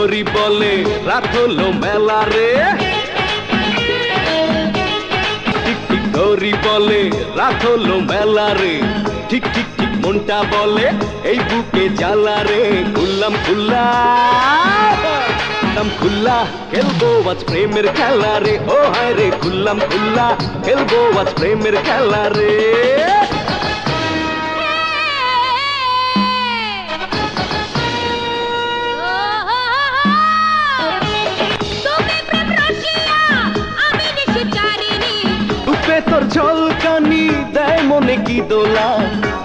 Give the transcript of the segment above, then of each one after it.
গরি বলে রাত হলো মেলা রে, ঠিক ঠিক গরি বলে রাত হলো মেলা রে, ঠিক ঠিক ঠিক মনটা বলে এই বুকে জ্বালা রে। খুললাম খুল্লা খুল্লা খেলবো আজ প্রেমের খেলা রে, ও হায় রে খুললাম খুল্লা খেলবো আজ প্রেমের খেলা রে। তোর ঝলকানি দেয় মনে কি দোলা,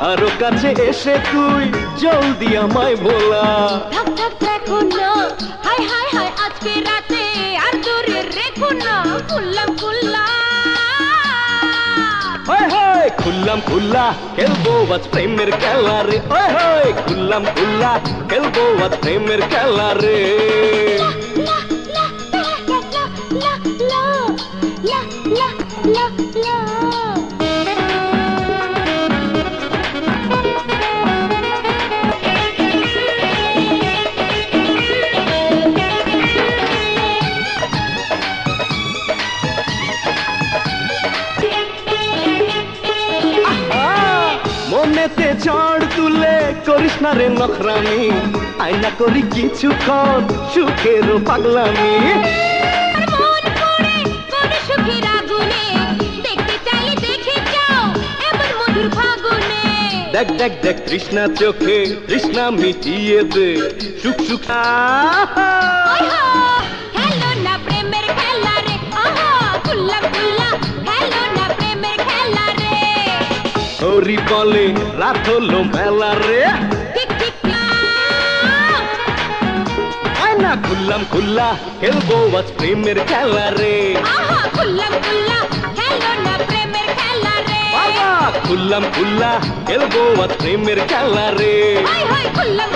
আরো কাছে এসে তুই জলদি আমায় বলা। থাক থাক দেখো না, হাই হাই হাই আজকে রাতে আর দূরে রেখো না। খুললাম খুল্লা হায় হায় খুললাম খুল্লা খেলবো আজ প্রেমের খেলা রে, হায় হায় খুললাম খুল্লা খেলবো আজ প্রেমের খেলা রে। মনেতে ঝড় তুলে করিস না রে নখরামি, আয়না করি কিছুক্ষণ সুখের পাগলামি। দেখ দেখ দেখ তৃষ্ণা চোখে তৃষ্ণা মিটিয়ে দে, সুখ সুখ হরি বলে রাত হলো মেলা রে, আয়না খুললাম খুল্লা খেলবো আজ প্রেমের খেলা রে। খুললাম খুল্লা খেলো না প্রেমের খেলা রে, বাবা খুললাম খুল্লা খেলবো আজ প্রেমের খেলা রে। খুললাম